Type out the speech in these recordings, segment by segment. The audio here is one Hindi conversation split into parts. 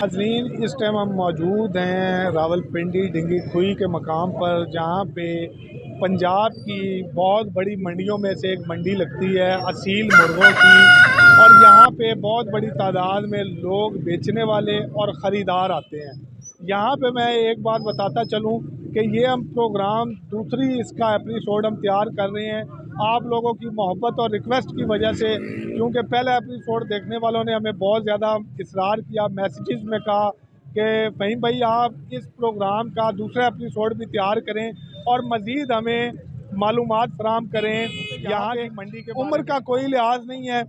नाज़रीन, इस टाइम हम मौजूद हैं रावलपिंडी ढिंगी खुई के मकाम पर, जहाँ पे पंजाब की बहुत बड़ी मंडियों में से एक मंडी लगती है असील मुर्गों की। और यहाँ पे बहुत बड़ी तादाद में लोग बेचने वाले और ख़रीदार आते हैं। यहाँ पे मैं एक बात बताता चलूँ कि ये हम प्रोग्राम दूसरी इसका एपिसोड हम तैयार कर रहे हैं आप लोगों की मोहब्बत और रिक्वेस्ट की वजह से, क्योंकि पहले एपिसोड देखने वालों ने हमें बहुत ज़्यादा इसरार किया, मैसेजेस में कहा कि फ़हीम भाई आप इस प्रोग्राम का दूसरा एपिसोड भी तैयार करें और मज़ीद हमें मालूमात फराम करें। यहाँ की मंडी के उम्र का कोई लिहाज नहीं है,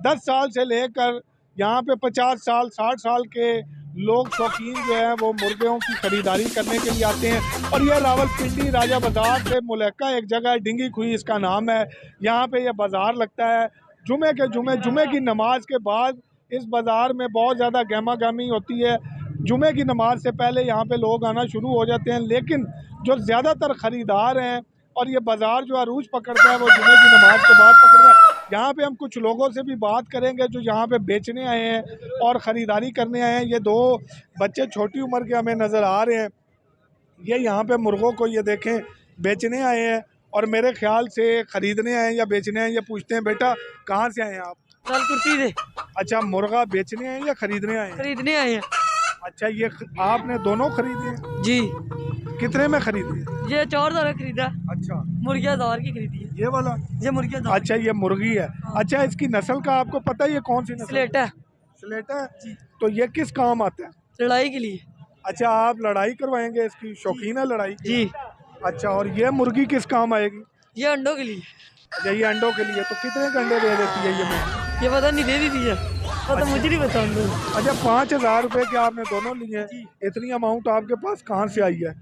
10 साल से लेकर यहाँ पे 50 साल 60 साल के लोग शौकीन जो हैं वो मुर्गियों की ख़रीदारी करने के लिए आते हैं। और यह रावलपिंडी राजा बाज़ार से मुलक्का एक जगह है, ढिंगी खुई इसका नाम है। यहाँ पे यह बाज़ार लगता है जुमे की नमाज के बाद। इस बाज़ार में बहुत ज़्यादा गहमा गहमी होती है। जुमे की नमाज से पहले यहाँ पे लोग आना शुरू हो जाते हैं, लेकिन जो ज़्यादातर ख़रीदार हैं और ये बाज़ार जो अरूज पकड़ता है वो जुमे की नमाज के बाद पकड़ता है। यहाँ पे हम कुछ लोगों से भी बात करेंगे जो यहाँ पे बेचने आए हैं और ख़रीदारी करने आए हैं। ये दो बच्चे छोटी उम्र के हमें नज़र आ रहे हैं। ये यहाँ पे मुर्गों को ये देखें बेचने आए हैं और मेरे ख्याल से ख़रीदने आए हैं या बेचने आए हैं। ये पूछते हैं बेटा कहाँ से आए हैं आप? कुर्ती से। अच्छा, मुर्गा बेचने आए हैं या ख़रीदने आए हैं? खरीदने आए हैं। अच्छा, ये आपने दोनों खरीदे हैं? जी। कितने में खरीदी? ये 4,000 खरीदा। अच्छा, मुर्गिया 1000 की खरीदी है। ये वाला? ये मुर्गिया 1000। अच्छा, ये मुर्गी है। अच्छा, इसकी नस्ल का आपको पता है ये कौन सी नस्ल? स्लेटा। स्लेटा है। तो ये किस काम आता है? लड़ाई के लिए। अच्छा, आप लड़ाई करवाएंगे इसकी? शौकीन है लड़ाई की? जी। अच्छा, और ये मुर्गी किस काम आएगी? ये अंडों के लिए। अच्छा, ये अंडों के लिए। तो कितने अंडे दे देती है ये मुर्गी? ये पता नहीं, दे दी है पता मुझे नहीं पता। अच्छा, 5,000 रुपए के आपने दोनों लिए हैं। इतनी अमाउंट आपके पास कहाँ से आई है?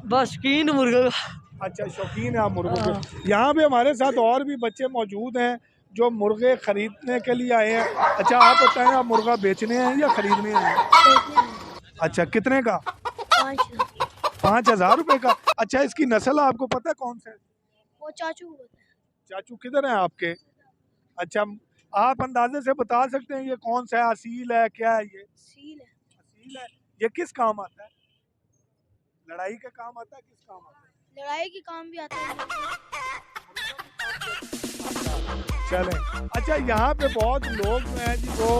बस शौकीन मुर्गा का। अच्छा, शौकीन है आप मुर्गों के। यहाँ पे हमारे साथ और भी बच्चे मौजूद हैं जो मुर्गे खरीदने के लिए आए हैं। अच्छा, आप बताएं आप मुर्गा बेचने हैं या खरीदने हैं? अच्छा, कितने का? 5,000 रुपए का। अच्छा, इसकी नस्ल आपको पता है कौन सा है? वो चाचू को पता है। चाचू किधर हैं आपके? अच्छा, आप अंदाजे से बता सकते हैं ये कौन सा है? असील है, क्या है ये? सील है। असील है। ये किस काम आता है? लड़ाई का काम आता है? किस काम आता है? लड़ाई के काम भी आता है। चलें। अच्छा, यहाँ पे बहुत लोग जो हैं जी वो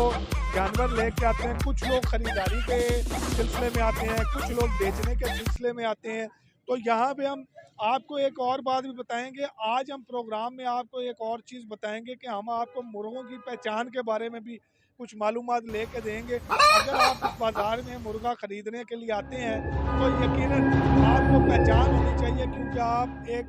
जानवर लेके आते हैं। कुछ लोग ख़रीदारी के सिलसिले में आते हैं, कुछ लोग बेचने के सिलसिले में आते हैं। तो यहाँ पे हम आपको एक और बात भी बताएंगे। आज हम प्रोग्राम में आपको एक और चीज़ बताएंगे कि हम आपको मुर्गों की पहचान के बारे में भी कुछ मालूमात लेके देंगे। अगर आप इस बाज़ार में मुर्गा ख़रीदने के लिए आते हैं तो यकीनन आपको पहचान होनी चाहिए, क्योंकि आप एक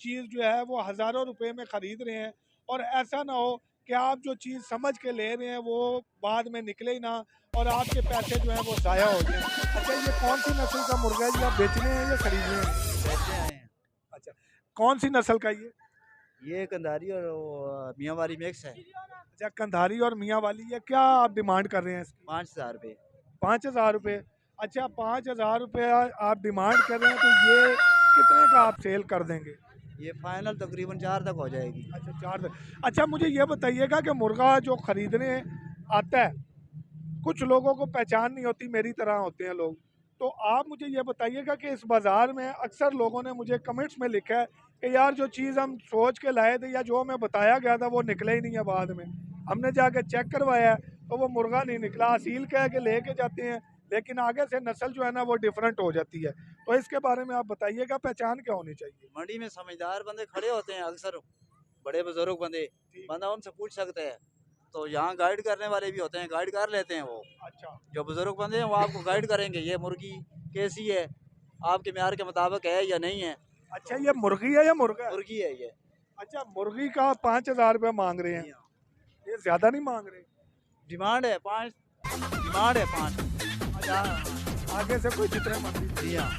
चीज़ जो है वो हज़ारों रुपए में ख़रीद रहे हैं और ऐसा ना हो कि आप जो चीज़ समझ के ले रहे हैं वो बाद में निकले ही ना और आपके पैसे जो हैं वो ज़ाया हो जाए। अच्छा, ये कौन सी नस्ल का मुर्गा है जी? आप बेचने हैं या खरीदने हैं? बेचते हैं। अच्छा, कौन सी नस्ल का ये कंधारी और वो मियांवारी मिक्स है। अच्छा, कंधारी और मियाँ वाली है। क्या आप डिमांड कर रहे हैं इसकी? 5,000 रुपये। 5,000 रुपये। अच्छा, 5,000 रुपये आप डिमांड कर रहे हैं, तो ये कितने का आप सेल कर देंगे? ये फाइनल तकरीबन 4 तक हो जाएगी। अच्छा, 4 तक। अच्छा, मुझे ये बताइएगा कि मुर्गा जो ख़रीदने आता है, कुछ लोगों को पहचान नहीं होती, मेरी तरह होते हैं लोग। तो आप मुझे ये बताइएगा कि इस बाज़ार में अक्सर लोगों ने मुझे कमेंट्स में लिखा है कि यार जो चीज़ हम सोच के लाए थे या जो हमें बताया गया था वो निकला ही नहीं है। बाद में हमने जाके चेक करवाया तो वो मुर्गा नहीं निकला। असील कह के लेके जाते हैं, लेकिन आगे से नस्ल जो है ना वो डिफरेंट हो जाती है। तो इसके बारे में आप बताइएगा, पहचान क्या होनी चाहिए? मंडी में समझदार बंदे खड़े होते हैं, अक्सर बड़े बुजुर्ग बंदे, बंदा उनसे पूछ सकते हैं। तो यहाँ गाइड करने वाले भी होते हैं, गाइड कर लेते हैं वो। अच्छा, जो बुजुर्ग बंदे हैं वो आपको गाइड करेंगे, ये मुर्गी कैसी है, आपके म्यार के मुताबिक है या नहीं है। अच्छा, ये मुर्गी है या मुर्गा है? मुर्गी है ये। अच्छा, मुर्गी का 5,000 रुपये मांग रहे हैं, ये ज़्यादा नहीं मांग रहे? डिमांड है 5। डिमांड है 5। अच्छा, आगे से कोई जितने मर्जी। जी हाँ।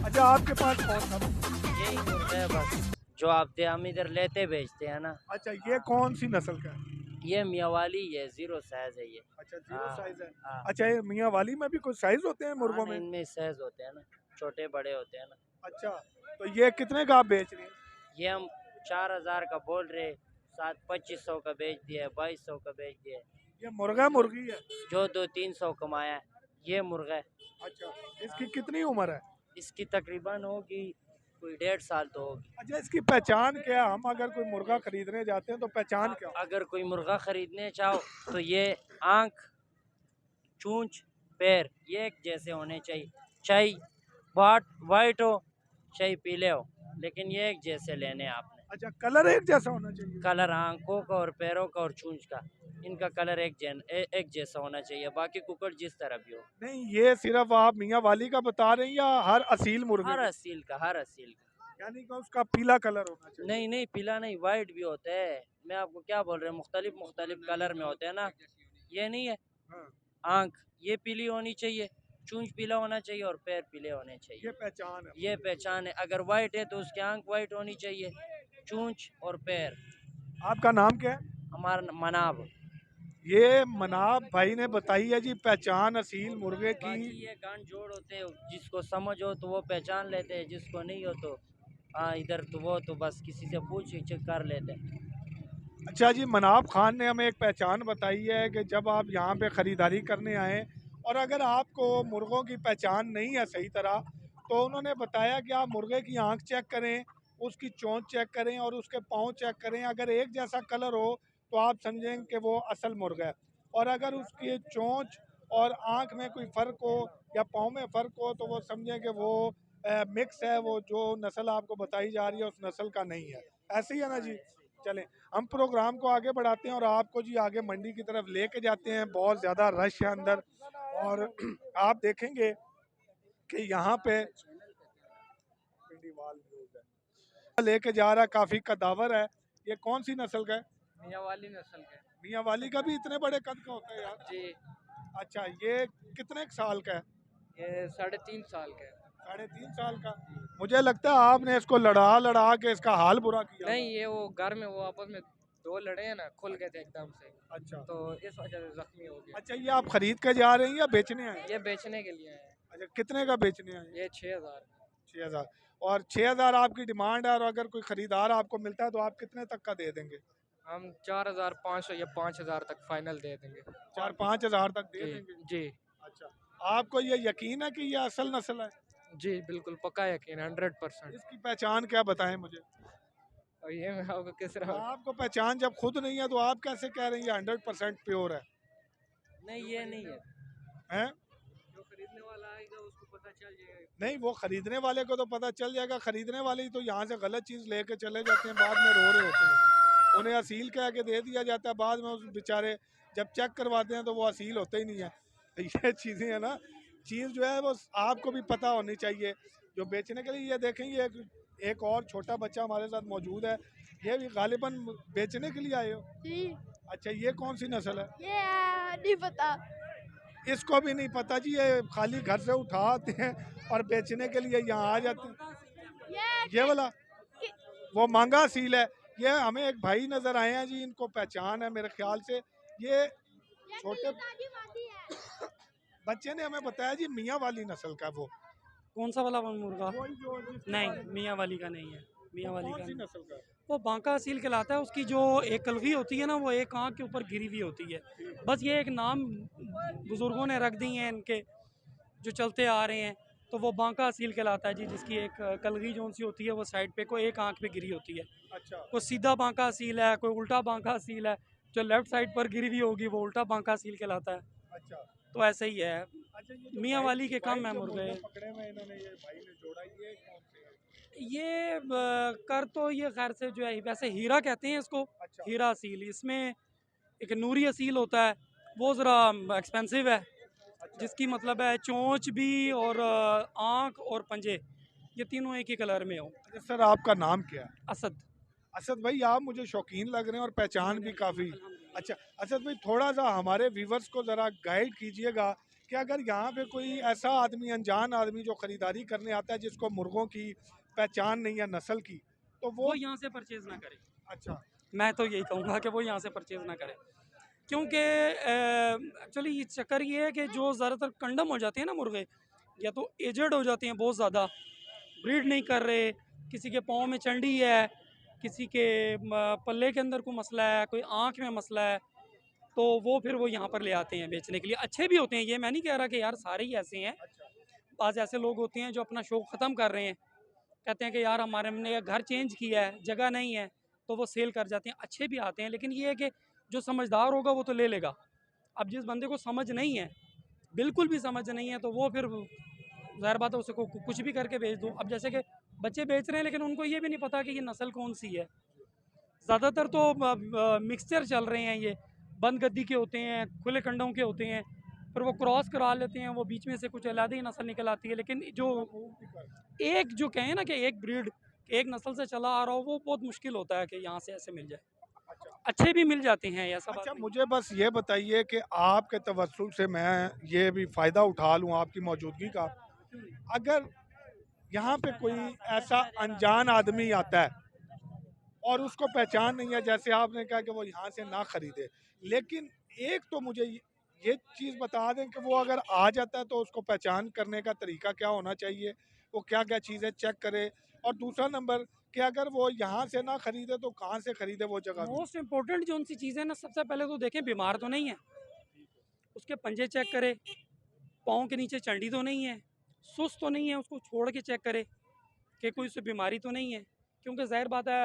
अच्छा, आपके पास कौन सा? यही मुर्गा है बस, जो आप हम इधर लेते बेचते हैं ना। अच्छा, ये कौन सी नस्ल का है? ये मियाँ वाली है, 0 साइज है ये। अच्छा, 0 हाँ, साइज है। हाँ। अच्छा, ये मियाँ वाली में भी कुछ साइज होते हैं मुर्गों हाँ, में? इनमें साइज होते हैं ना, छोटे बड़े होते हैं ना। अच्छा, तो ये कितने का आप बेच रहे हैं? ये हम 4,000 का बोल रहे, 2500 का बेच दिया है, 2200 का बेच दिया है। ये मुर्गा मुर्गी है? जो 200-300 कमाया है। ये मुर्गा है। अच्छा, इसकी कितनी उम्र है? इसकी तकरीबन होगी कोई 1.5 साल तो होगी। अच्छा, इसकी पहचान क्या है? हम अगर कोई मुर्गा खरीदने जाते हैं तो पहचान क्या? अगर कोई मुर्गा खरीदने चाहो तो ये आँख, चूंच, पैर ये एक जैसे होने चाहिए, चाहे वाइट हो चाहे पीले हो, लेकिन ये एक जैसे लेने हैं आपने। अच्छा, कलर एक जैसा होना चाहिए? कलर आंखों का और पैरों का और चूंच का, इनका कलर एक जैसा होना चाहिए, बाकी कुकड़ जिस तरह भी हो। नहीं, ये सिर्फ आप मियाँ वाली का बता रहे हैं या हर असील मुर्गे हर का? असील का, हर असील का। यानी कि उसका पीला कलर होना चाहिए? नहीं नहीं, पीला नहीं, वाइट भी होता है। मैं आपको क्या बोल रहा हूँ, मुख्तलिफ मुख्तलिफ कलर में होते हैं ना। ये नहीं है, हाँ, आंख ये पीली होनी चाहिए, चूंच पीला होना चाहिए और पैर पीले होने ये चाहिए। पहचान है। ये पहचान है। अगर वाइट है तो उसकी आंख वाइट होनी चाहिए, चूंच और पैर। आपका नाम क्या है? हमारा मनाब। ये मनाब भाई ने बताई है जी पहचान असील मुर्गे बाकी की। ये गांठ जोड़ होते हैं, जिसको समझ हो तो वो पहचान लेते हैं, जिसको नहीं हो तो हाँ इधर तो वो तो बस किसी से पूछ चेक कर लेते हैं। अच्छा जी, मनाब खान ने हमें एक पहचान बताई है कि जब आप यहाँ पे ख़रीदारी करने आएँ और अगर आपको मुर्गों की पहचान नहीं है सही तरह, तो उन्होंने बताया कि आप मुर्गे की आंख चेक करें, उसकी चोंच चेक करें और उसके पाँव चेक करें। अगर एक जैसा कलर हो तो आप समझें कि वो असल मुर्गा है, और अगर उसकी चोंच और आंख में कोई फ़र्क हो या पाँव में फ़र्क हो तो वो समझें कि वो मिक्स है, वो जो नस्ल आपको बताई जा रही है उस नस्ल का नहीं है। ऐसे ही है ना जी? चलें, हम प्रोग्राम को आगे बढ़ाते हैं और आपको जी आगे मंडी की तरफ लेके जाते हैं। बहुत ज़्यादा रश है अंदर और आप देखेंगे कि यहाँ पे लेके जा रहा है, काफ़ी कदावर है। ये कौन सी नस्ल का है? मियाँ वाली नस्ल के। मियाँ वाली का भी इतने बड़े कद का होता है यार? जी, अच्छा, ये कितने साल का है? ये 3.5 साल के। 3.5 साल का। मुझे लगता है आपने इसको लड़ा लड़ा के इसका हाल बुरा किया। नहीं, ये वो घर में वो आपस में दो लड़े हैं ना, खुल गए थे एकदम से, अच्छा, तो इस वजह से जख्मी हो गए। अच्छा, ये आप खरीद के जा रहे हैं या बेचने आए हैं? ये बेचने के लिए हैं। अच्छा, कितने का बेचने आए हैं? ये 6,000। 6,000। और 6,000 आपकी डिमांड है, और अगर कोई खरीदार आपको मिलता है तो आप कितने तक का दे देंगे? हम 4,500 या 5,000 तक फाइनल दे देंगे। 4-5 हज़ार तक दे जी देंगे? जी अच्छा, आपको ये यकीन है कि ये असल नस्ल है? जी, बिल्कुल पक्का यकीन, 100%। इसकी पहचान क्या बताएं मुझे? और ये मैं आपको किस तरह आपको पहचान जब खुद नहीं है तो आप कैसे कह रहे हैं ये 100% प्योर है? नहीं ये नहीं है। हैं? जो खरीदने वाला आएगा उसको पता चल जाएगा। नहीं, वो खरीदने वाले को तो पता चल जाएगा। खरीदने वाले ही तो यहाँ से गलत चीज़ लेके चले जाते हैं, बाद में रो रहे होते हैं। उन्हें असील कह के दे दिया जाता है, बाद में उस बेचारे जब चेक करवाते हैं तो वो असील होते ही नहीं है। ये चीज़ें हैं ना, चीज़ जो है वो आपको भी पता होनी चाहिए जो बेचने के लिए। ये देखें, ये एक और छोटा बच्चा हमारे साथ मौजूद है, ये भी गालिबन बेचने के लिए आए हो? जी, अच्छा, ये कौन सी नस्ल है? ये नहीं पता। इसको भी नहीं पता जी, ये खाली घर से उठा आते हैं और बेचने के लिए यहाँ आ जाते हैं। ये वाला वो मांगा सील है। ये हमें एक भाई नज़र आए हैं जी, इनको पहचान है मेरे ख्याल से। ये छोटे बच्चे ने हमें बताया जी मियाँ वाली नस्ल का। वो कौन सा वाला मुर्गा? वही जो जिसके नहीं, पास- मियाँ वाली का नहीं है। मियाँ वाली कौन का सी नहीं। नस्ल का? वो बांका असील कहलाता है। उसकी जो एक कलगी होती है ना, वो एक आँख के ऊपर गिरी हुई होती है। बस ये एक नाम बुज़ुर्गों ने रख दी हैं इनके, जो चलते आ रहे हैं, तो वो बांका असील कहलाता है जी। जिसकी एक कलगी जो सी होती है वो साइड पे कोई एक आँख पे गिरी होती है। अच्छा, कोई सीधा बांका असील है, कोई उल्टा बांका असील है। जो लेफ्ट साइड पर गिरी हुई होगी वो उल्टा बांका असील कहलाता है। अच्छा, तो ऐसे ही है। अच्छा। ये जो मियाँ भाई- वाली के कम भाई है जो मुर्गे। पकड़े हुए इन्होंने, ये भाई ने जोड़ा, ये कौन से हैं? ये कर तो ये खैर से जो है वैसे हीरा कहते हैं इसको। अच्छा, हीरा असील। इसमें एक नूरी असील होता है, वो ज़रा एक्सपेंसिव है। जिसकी मतलब है चोंच भी और आँख और पंजे ये तीनों एक ही कलर में हो। अच्छा सर, आपका नाम क्या है? असद। असद भाई, आप मुझे शौकीन लग रहे हैं और पहचान भी काफ़ी। अच्छा असद भाई, थोड़ा सा हमारे व्यूवर्स को ज़रा गाइड कीजिएगा कि अगर यहाँ पे कोई ऐसा आदमी, अनजान आदमी जो ख़रीदारी करने आता है, जिसको मुर्गों की पहचान नहीं है नस्ल की, तो वो यहाँ से परचेज़ ना करे। अच्छा, मैं तो यही कहूँगा कि वो यहाँ से परचेज़ ना करे, क्योंकि एक्चुअली ये चक्कर ये है कि जो ज़्यादातर कंडम हो जाते हैं ना मुर्गे, या तो एजड हो जाते हैं बहुत ज़्यादा, ब्रीड नहीं कर रहे, किसी के पाँव में चंडी है, किसी के पल्ले के अंदर कोई मसला है, कोई आँख में मसला है, तो वो फिर वो यहाँ पर ले आते हैं बेचने के लिए। अच्छे भी होते हैं, ये मैं नहीं कह रहा कि यार सारे ही ऐसे हैं। बाज़ ऐसे लोग होते हैं जो अपना शौक़ ख़त्म कर रहे हैं, कहते हैं कि यार हमने घर चेंज किया है, जगह नहीं है, तो वो सेल कर जाते हैं। अच्छे भी आते हैं, लेकिन ये है कि जो समझदार होगा वो तो ले लेगा। अब जिस बंदे को समझ नहीं है, बिल्कुल भी समझ नहीं है, तो वो फिर ज़ाहिर बात है उसे कुछ भी करके बेच दो। अब जैसे कि बच्चे बेच रहे हैं, लेकिन उनको ये भी नहीं पता कि ये नस्ल कौन सी है। ज़्यादातर तो मिक्सचर चल रहे हैं, ये बंद गद्दी के होते हैं, खुले कंडों के होते हैं, फिर वो क्रॉस करा लेते हैं, वो बीच में से कुछ अलग ही नस्ल निकल आती है। लेकिन जो एक जो कहें ना कि एक ब्रीड एक नस्ल से चला आ रहा हो, वो बहुत मुश्किल होता है कि यहाँ से ऐसे मिल जाए। अच्छे भी मिल जाते हैं, ऐसा बात अच्छा, नहीं। मुझे बस ये बताइए कि आपके तवस्सुल से मैं ये भी फ़ायदा उठा लूँ आपकी मौजूदगी का। अगर यहाँ पे कोई ऐसा अनजान आदमी आता है और उसको पहचान नहीं है, जैसे आपने कहा कि वो यहाँ से ना ख़रीदे, लेकिन एक तो मुझे ये चीज़ बता दें कि वो अगर आ जाता है तो उसको पहचान करने का तरीका क्या होना चाहिए, वो क्या क्या चीज़ें चेक करे, और दूसरा नंबर कि अगर वो यहाँ से ना ख़रीदे तो कहाँ से ख़रीदे वो जगह। मोस्ट इम्पोर्टेंट जो उनसी चीज़ें ना, सबसे पहले तो देखें बीमार तो नहीं है, उसके पंजे चेक करे, पाँव के नीचे चंडी तो नहीं है, सुस्त तो नहीं है, उसको छोड़ के चेक करे कि कोई उसे बीमारी तो नहीं है। क्योंकि ज़ाहिर बात है,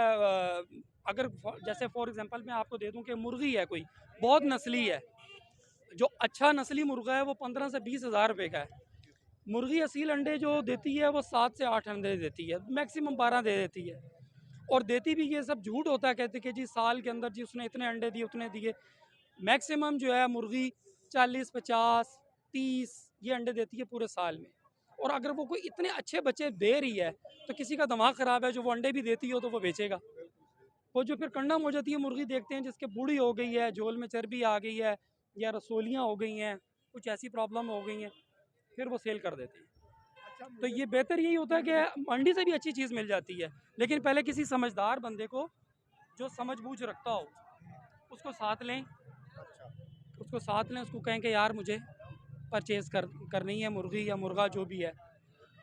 अगर जैसे फॉर एग्जांपल मैं आपको दे दूं कि मुर्गी है, कोई बहुत नस्ली है, जो अच्छा नस्ली मुर्गा है वो 15 से 20 हज़ार रुपये का है। मुर्गी असील अंडे जो देती है वो 7 से 8 अंडे देती है, मैक्सिमम 12 दे देती है, और देती भी ये सब झूठ होता है, कहते कि जी साल के अंदर जी उसने इतने अंडे दिए उतने दिए। मैक्सिमम जो है मुर्गी 40, 50, 30 ये अंडे देती है पूरे साल में। और अगर वो कोई इतने अच्छे बच्चे दे रही है तो किसी का दिमाग ख़राब है जो वो अंडे भी देती हो तो वो बेचेगा। वो जो फिर कंडम हो जाती है मुर्गी, देखते हैं जिसके बूढ़ी हो गई है, झोल में चर्बी आ गई है, या रसोलियाँ हो गई हैं, कुछ ऐसी प्रॉब्लम हो गई हैं, फिर वो सेल कर देते हैं। तो ये बेहतर यही होता है कि मंडी से भी अच्छी चीज़ मिल जाती है, लेकिन पहले किसी समझदार बंदे को जो समझ बूझ रखता हो उसको साथ लें, उसको कहें कि यार मुझे परचेज़ करनी है मुर्गी या मुर्गा जो भी है।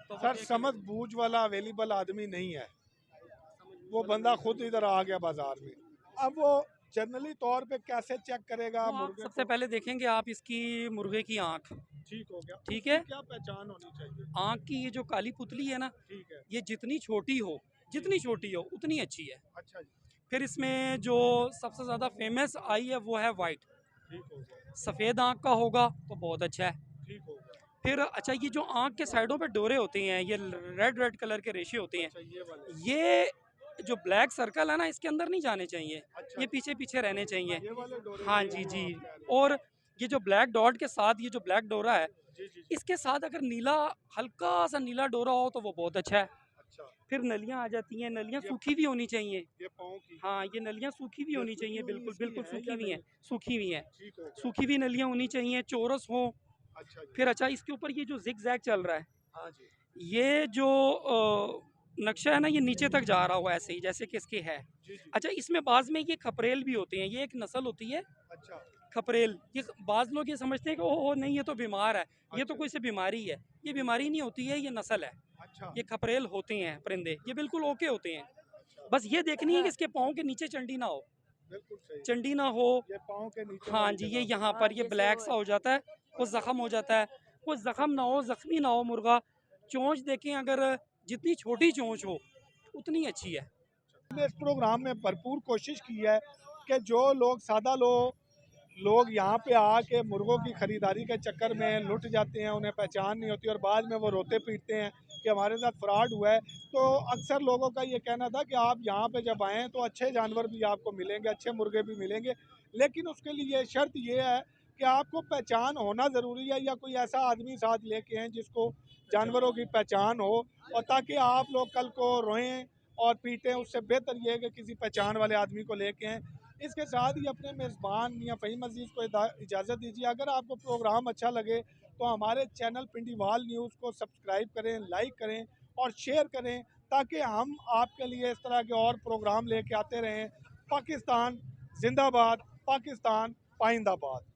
तो सर, समझ बूझ वाला अवेलेबल आदमी नहीं है, वो बंदा खुद इधर आ गया बाजार में, अब वो जनरली तौर पे कैसे चेक करेगा तो आप मुर्गे सबसे को? पहले देखेंगे आप इसकी मुर्गे की आँख, ठीक हो गया, ठीक है, क्या पहचान होनी चाहिए? आँख की ये जो काली पुतली है ना, ठीक है, ये जितनी छोटी हो उतनी अच्छी है। अच्छा जी, फिर इसमें जो सबसे ज़्यादा फेमस आई है वो है वाइट, ठीक हो गया, सफ़ेद आँख का होगा तो बहुत अच्छा है। ठीक हो गया, फिर अच्छा, ये जो आँख के साइडों पे डोरे होते हैं, ये रेड कलर के रेशे होते हैं, अच्छा ये वाले, ये जो ब्लैक सर्कल है ना इसके अंदर नहीं जाने चाहिए, अच्छा ये पीछे पीछे रहने चाहिए। ये वाले डोरे, हाँ जी जी। और ये जो ब्लैक डॉट के साथ ये जो ब्लैक डोरा है, जी जी, इसके साथ अगर नीला, हल्का सा नीला डोरा हो तो वो बहुत अच्छा है। अच्छा, फिर नलियाँ आ जाती हैं, नलियाँ सूखी भी होनी चाहिए। ये पाँव की, हाँ, ये नलियाँ सूखी भी होनी चाहिए, बिल्कुल बिल्कुल सूखी हुई हैं, सूखी हुई हैं, ठीक हो गया, सूखी हुई नलियाँ होनी चाहिए, चौरस हो। अच्छा जी, फिर अच्छा, इसके ऊपर ये जो जिग जैग चल रहा है, हाँ जी, ये जो नक्शा है ना, ये नीचे तक जा रहा हुआ ऐसे ही जैसे कि इसके है। जी जी, अच्छा, इसमें बाज़ में ये खपरेल भी होते हैं, ये एक नस्ल होती है अच्छा, खपरेल। ये बाज़ लोग ये समझते हैं कि ओह नहीं ये तो बीमार है, ये तो अच्छा। कोई से बीमारी है। ये बीमारी नहीं होती है, ये नस्ल है। अच्छा, ये खपरेल होते हैं परिंदे, ये बिल्कुल ओके होते हैं। बस ये देखनी है कि इसके पाँव के नीचे चंडी ना हो, बिल्कुल सही, चंडी ना हो। ये पाँव के नीचे हाँ वाली जी, जगह ये पे। यहाँ पर ये ब्लैक सा हो जाता है, वो ज़ख़म हो जाता है, वो ज़ख़म ना हो, ज़ख्मी ना हो मुर्गा। चोंच देखें, अगर जितनी छोटी चोंच हो उतनी अच्छी है। हमने इस प्रोग्राम में भरपूर कोशिश की है कि जो लोग सादा लोग यहाँ पे आके मुर्गों की ख़रीदारी के चक्कर में लुट जाते हैं, उन्हें पहचान नहीं होती और बाद में वो रोते पीटते हैं कि हमारे साथ फ्रॉड हुआ है, तो अक्सर लोगों का ये कहना था कि आप यहाँ पे जब आएँ तो अच्छे जानवर भी आपको मिलेंगे, अच्छे मुर्गे भी मिलेंगे, लेकिन उसके लिए शर्त ये है कि आपको पहचान होना ज़रूरी है, या कोई ऐसा आदमी साथ लेके आएँ जिसको जानवरों की पहचान हो, और ताकि आप लोग कल को रोएं और पीटें, उससे बेहतर ये है कि किसी पहचान वाले आदमी को लेके आएँ। इसके साथ ही अपने मेज़बान मियां फ़हीम अजीज़ को इजाज़त दीजिए। अगर आपको प्रोग्राम अच्छा लगे तो हमारे चैनल पिंडीवाल न्यूज़ को सब्सक्राइब करें, लाइक करें और शेयर करें, ताकि हम आपके लिए इस तरह के और प्रोग्राम लेके आते रहें। पाकिस्तान जिंदाबाद, पाकिस्तान पाइंदाबाद।